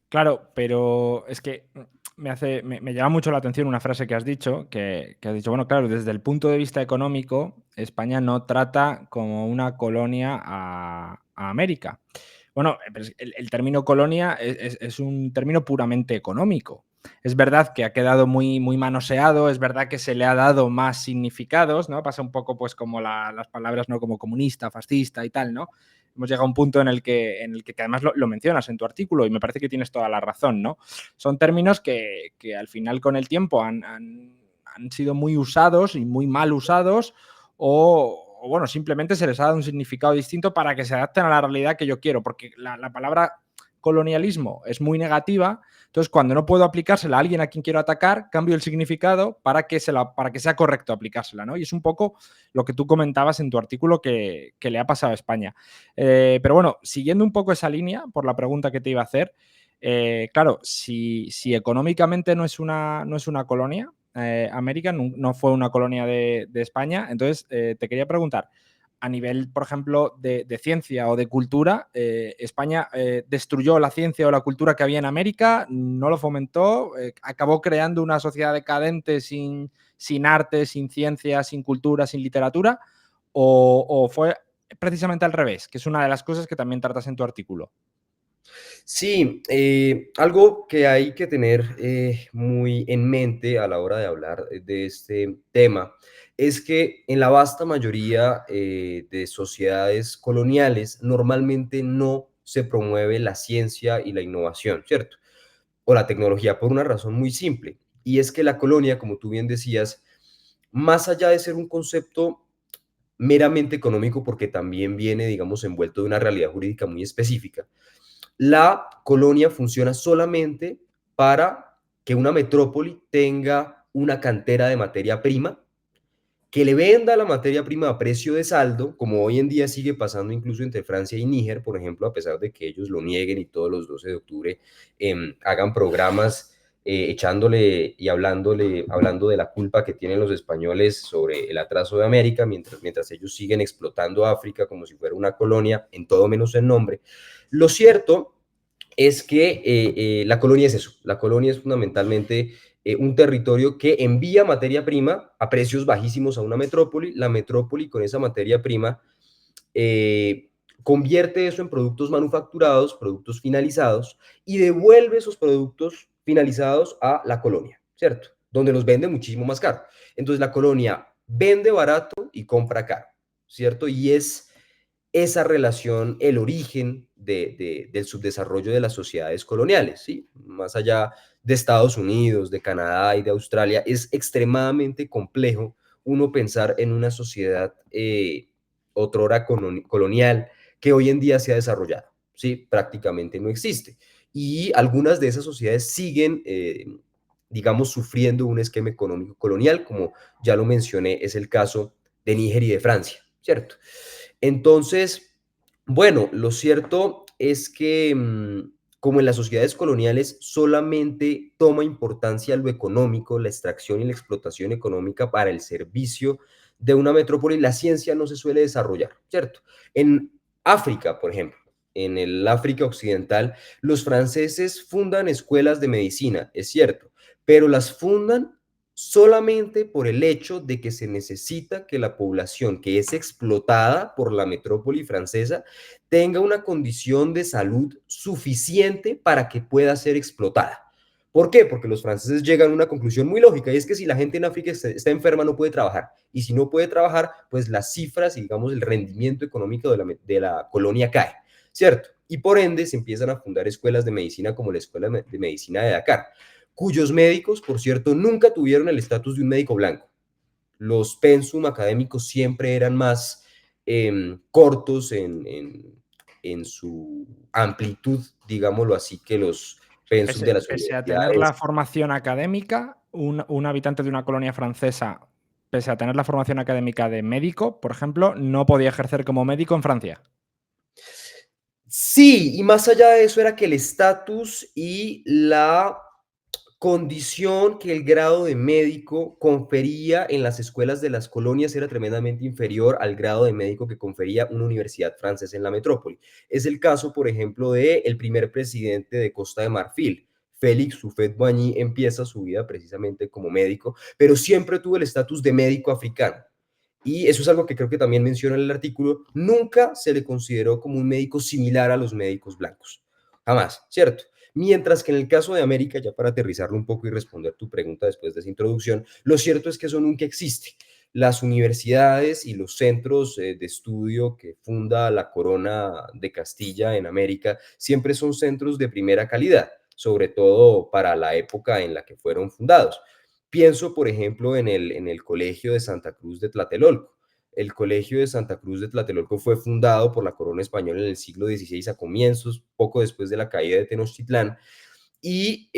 Claro, pero es que me llama mucho la atención una frase que has dicho, que has dicho, bueno, claro, desde el punto de vista económico, España no trata como una colonia a América. Bueno, pero el término colonia es un término puramente económico. Es verdad que ha quedado muy manoseado, es verdad que se le ha dado más significados, ¿no? Pasa un poco pues como las palabras, ¿no? Como comunista, fascista y tal, ¿no? Hemos llegado a un punto en el que además lo mencionas en tu artículo y me parece que tienes toda la razón, ¿no? Son términos que al final con el tiempo han sido muy usados y muy mal usados o, bueno, simplemente se les ha dado un significado distinto para que se adapten a la realidad que yo quiero, porque la palabra colonialismo es muy negativa, entonces cuando no puedo aplicársela a alguien a quien quiero atacar, cambio el significado para que sea correcto aplicársela, ¿no? Y es un poco lo que tú comentabas en tu artículo que le ha pasado a España. Pero bueno, siguiendo un poco esa línea, por la pregunta que te iba a hacer, claro, si económicamente no es una colonia, América no fue una colonia de España, entonces te quería preguntar, a nivel, por ejemplo, de ciencia o de cultura, España destruyó la ciencia o la cultura que había en América, no lo fomentó, acabó creando una sociedad decadente sin arte, sin ciencia, sin cultura, sin literatura, o fue precisamente al revés, que es una de las cosas que también tratas en tu artículo. Sí, algo que hay que tener muy en mente a la hora de hablar de este tema es que en la vasta mayoría de sociedades coloniales normalmente no se promueve la ciencia y la innovación, ¿cierto? O la tecnología por una razón muy simple, y es que la colonia, como tú bien decías, más allá de ser un concepto meramente económico, porque también viene, digamos, envuelto de una realidad jurídica muy específica, la colonia funciona solamente para que una metrópoli tenga una cantera de materia prima, que le venda la materia prima a precio de saldo, como hoy en día sigue pasando incluso entre Francia y Níger, por ejemplo, a pesar de que ellos lo nieguen y todos los 12 de octubre hagan programas echándole y hablando de la culpa que tienen los españoles sobre el atraso de América, mientras ellos siguen explotando África como si fuera una colonia, en todo menos el nombre. Lo cierto es que la colonia es eso, la colonia es fundamentalmente un territorio que envía materia prima a precios bajísimos a una metrópoli, la metrópoli con esa materia prima convierte eso en productos manufacturados, productos finalizados, y devuelve esos productos finalizados a la colonia, ¿cierto? Donde los vende muchísimo más caro. Entonces la colonia vende barato y compra caro, ¿cierto? Y es esa relación el origen del subdesarrollo de las sociedades coloniales, ¿sí? Más allá de Estados Unidos, de Canadá y de Australia, es extremadamente complejo uno pensar en una sociedad otrora colonial que hoy en día se ha desarrollado, ¿sí? Prácticamente no existe. Y algunas de esas sociedades siguen, digamos, sufriendo un esquema económico colonial, como ya lo mencioné, es el caso de Níger y de Francia, ¿cierto? Entonces, bueno, lo cierto es que como en las sociedades coloniales solamente toma importancia lo económico, la extracción y la explotación económica para el servicio de una metrópoli, la ciencia no se suele desarrollar, ¿cierto? En África, por ejemplo, en el África occidental, los franceses fundan escuelas de medicina, es cierto, pero las fundan solamente por el hecho de que se necesita que la población que es explotada por la metrópoli francesa tenga una condición de salud suficiente para que pueda ser explotada. ¿Por qué? Porque los franceses llegan a una conclusión muy lógica, y es que si la gente en África está enferma no puede trabajar, y si no puede trabajar, pues las cifras y digamos el rendimiento económico de la colonia cae, ¿cierto? Y por ende se empiezan a fundar escuelas de medicina como la Escuela de Medicina de Dakar, cuyos médicos, por cierto, nunca tuvieron el estatus de un médico blanco. Los pensum académicos siempre eran más cortos en su amplitud, digámoslo así, que los pensum de las Pese a tener la universidades. formación académica, un habitante de una colonia francesa, pese a tener la formación académica de médico, por ejemplo, no podía ejercer como médico en Francia. Sí, y más allá de eso era que el estatus y la condición que el grado de médico confería en las escuelas de las colonias era tremendamente inferior al grado de médico que confería una universidad francesa en la metrópoli. Es el caso, por ejemplo, del primer presidente de Costa de Marfil. Félix Houphouët-Boigny empieza su vida precisamente como médico, pero siempre tuvo el estatus de médico africano. Y eso es algo que creo que también menciona en el artículo. Nunca se le consideró como un médico similar a los médicos blancos. Jamás, ¿cierto? Mientras que en el caso de América, ya para aterrizarlo un poco y responder tu pregunta después de esa introducción, lo cierto es que eso nunca existe. Las universidades y los centros de estudio que funda la Corona de Castilla en América siempre son centros de primera calidad, sobre todo para la época en la que fueron fundados. Pienso, por ejemplo, en el Colegio de Santa Cruz de Tlatelolco. El Colegio de Santa Cruz de Tlatelolco fue fundado por la corona española en el siglo XVI a comienzos, poco después de la caída de Tenochtitlán, y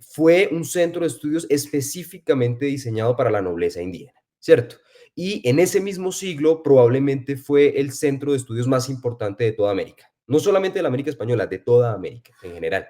fue un centro de estudios específicamente diseñado para la nobleza indígena, ¿cierto? Y en ese mismo siglo probablemente fue el centro de estudios más importante de toda América, no solamente de la América española, de toda América en general.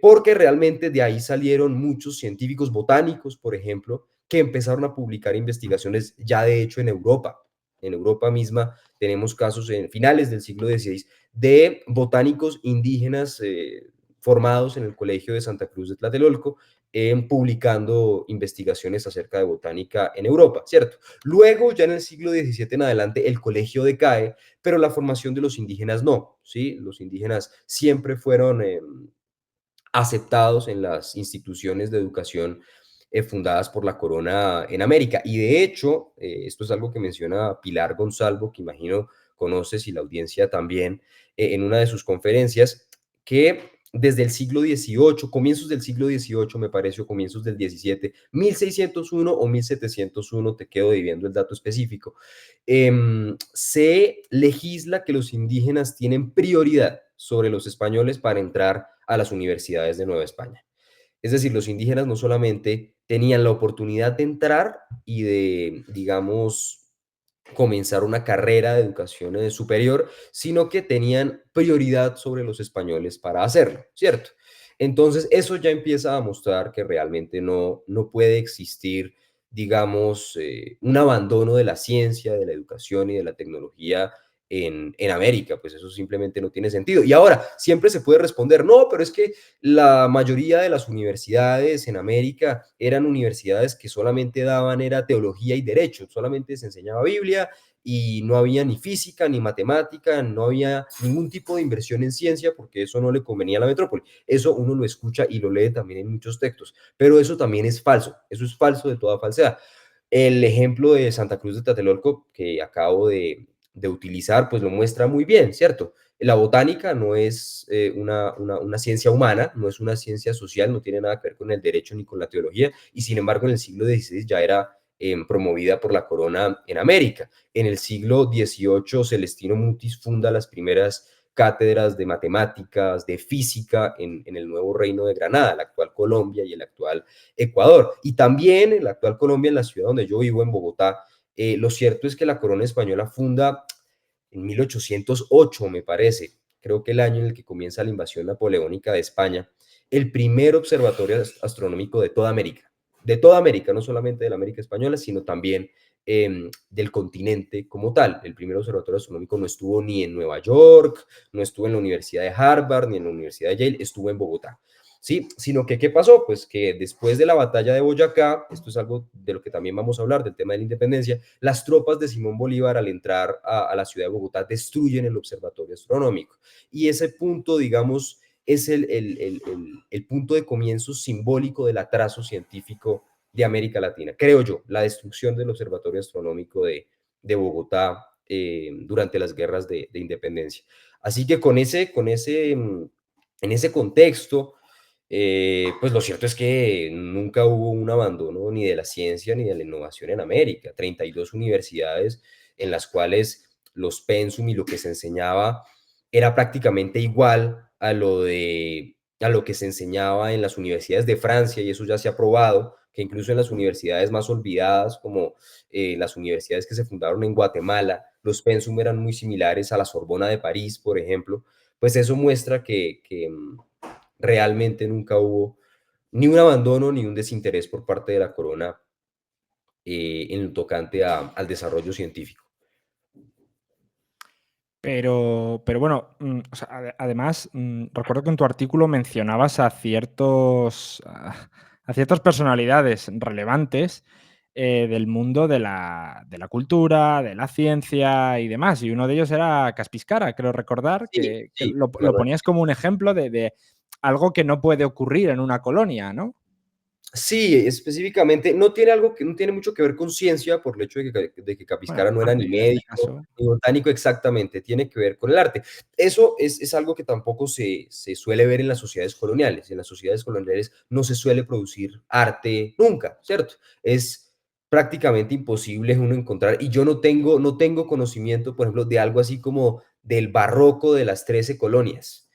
Porque realmente de ahí salieron muchos científicos botánicos, por ejemplo, que empezaron a publicar investigaciones ya de hecho en Europa. En Europa misma tenemos casos en finales del siglo XVI de botánicos indígenas formados en el Colegio de Santa Cruz de Tlatelolco, publicando investigaciones acerca de botánica en Europa, ¿cierto? Luego, ya en el siglo XVII en adelante, el colegio decae, pero la formación de los indígenas no, ¿sí? Los indígenas siempre fueron aceptados en las instituciones de educación fundadas por la corona en América. Y de hecho, esto es algo que menciona Pilar Gonzalvo, que imagino conoces y la audiencia también, en una de sus conferencias, que desde el siglo XVIII, comienzos del siglo XVIII, me parece, o comienzos del XVII, 1601 o 1701, te quedo debiendo el dato específico, se legisla que los indígenas tienen prioridad sobre los españoles para entrar a las universidades de Nueva España. Es decir, los indígenas no solamente tenían la oportunidad de entrar y de, digamos, comenzar una carrera de educación superior, sino que tenían prioridad sobre los españoles para hacerlo, ¿cierto? Entonces, eso ya empieza a mostrar que realmente no puede existir, digamos, un abandono de la ciencia, de la educación y de la tecnología en América, pues eso simplemente no tiene sentido. Y ahora, siempre se puede responder, no, pero es que la mayoría de las universidades en América eran universidades que solamente daban era teología y derecho, solamente se enseñaba Biblia y no había ni física ni matemática, no había ningún tipo de inversión en ciencia porque eso no le convenía a la metrópoli. Eso uno lo escucha y lo lee también en muchos textos, pero eso también es falso, eso es falso de toda falsedad. El ejemplo de Santa Cruz de Tlatelolco que acabo de utilizar, pues lo muestra muy bien, ¿cierto? La botánica no es una ciencia humana, no es una ciencia social, no tiene nada que ver con el derecho ni con la teología, y sin embargo en el siglo XVI ya era promovida por la corona en América. En el siglo XVIII Celestino Mutis funda las primeras cátedras de matemáticas, de física en el nuevo reino de Granada, la actual Colombia y el actual Ecuador. Y también en la actual Colombia, en la ciudad donde yo vivo, en Bogotá, lo cierto es que la corona española funda en 1808, me parece, creo que el año en el que comienza la invasión napoleónica de España, el primer observatorio astronómico de toda América, no solamente de la América española, sino también del continente como tal. El primer observatorio astronómico no estuvo ni en Nueva York, no estuvo en la Universidad de Harvard, ni en la Universidad de Yale, estuvo en Bogotá. ¿Sí? Sino que, ¿qué pasó? Pues que después de la batalla de Boyacá, esto es algo de lo que también vamos a hablar, del tema de la independencia, las tropas de Simón Bolívar al entrar a la ciudad de Bogotá destruyen el observatorio astronómico. Y ese punto, digamos, es el punto de comienzo simbólico del atraso científico de América Latina. Creo yo, la destrucción del observatorio astronómico de Bogotá durante las guerras de independencia. Así que en ese contexto, pues lo cierto es que nunca hubo un abandono ni de la ciencia ni de la innovación en América. 32 universidades en las cuales los pensum y lo que se enseñaba era prácticamente igual a lo que se enseñaba en las universidades de Francia, y eso ya se ha probado, que incluso en las universidades más olvidadas, como las universidades que se fundaron en Guatemala, los pensum eran muy similares a la Sorbona de París, por ejemplo. Pues eso muestra que realmente nunca hubo ni un abandono ni un desinterés por parte de la corona en lo tocante al desarrollo científico. Pero bueno, o sea, además, recuerdo que en tu artículo mencionabas a ciertas personalidades relevantes, del mundo de la cultura, de la ciencia y demás, y uno de ellos era Caspicara, creo recordar, Sí, que sí, lo ponías como un ejemplo de algo que no puede ocurrir en una colonia, ¿no? sí, específicamente, no tiene mucho que ver con ciencia, por el hecho de que Bueno, Capiscara no era arte ni en este médico, caso. ni botánico exactamente, tiene que ver con el arte. Eso es algo que tampoco se suele ver en las sociedades coloniales. En las sociedades coloniales no se suele producir arte nunca, ¿cierto? Es prácticamente imposible uno encontrar, y yo no tengo conocimiento, por ejemplo, de algo así como del barroco de las 13 colonias.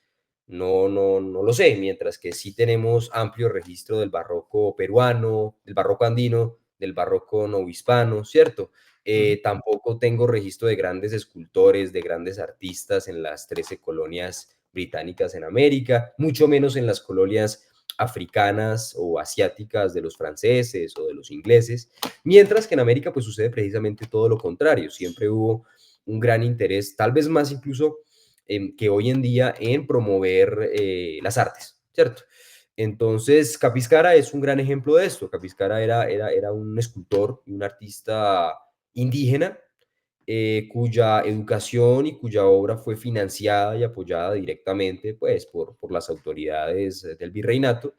No lo sé, mientras que sí tenemos amplio registro del barroco peruano, del barroco andino, del barroco novohispano, ¿cierto? Ujú, Tampoco tengo registro de grandes escultores, de grandes artistas en las 13 colonias británicas en América, mucho menos en las colonias africanas o asiáticas de los franceses o de los ingleses, mientras que en América pues sucede precisamente todo lo contrario, siempre hubo un gran interés, tal vez más incluso que hoy en día en promover las artes, ¿cierto? Entonces, Capiscara es un gran ejemplo de esto. Capiscara era un escultor y un artista indígena cuya educación y cuya obra fue financiada y apoyada directamente pues, por las autoridades del virreinato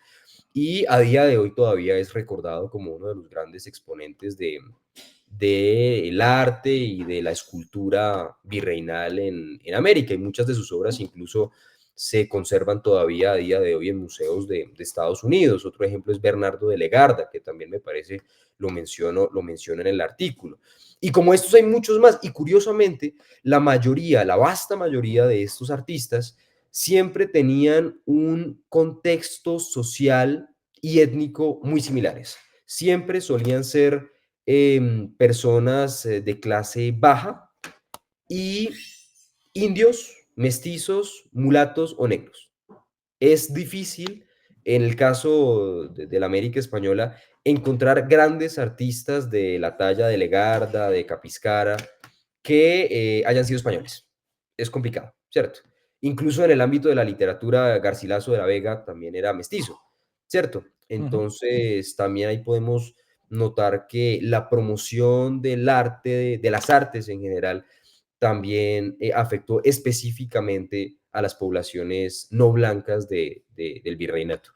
y a día de hoy todavía es recordado como uno de los grandes exponentes del arte y de la escultura virreinal en América, y muchas de sus obras incluso se conservan todavía a día de hoy en museos de Estados Unidos. Otro ejemplo es Bernardo de Legarda, que también me parece, lo menciono en el artículo. Y como estos hay muchos más, y curiosamente, la mayoría, la vasta mayoría de estos artistas siempre tenían un contexto social y étnico muy similares. Siempre solían ser personas de clase baja y indios, mestizos, mulatos o negros. Es difícil, en el caso de la América Española, encontrar grandes artistas de la talla de Legarda, de Capiscara, que hayan sido españoles. Es complicado, ¿cierto? Incluso en el ámbito de la literatura, Garcilaso de la Vega también era mestizo, ¿cierto? ujú. Entonces, también ahí podemos notar que la promoción del arte, de las artes en general, también afectó específicamente a las poblaciones no blancas del virreinato.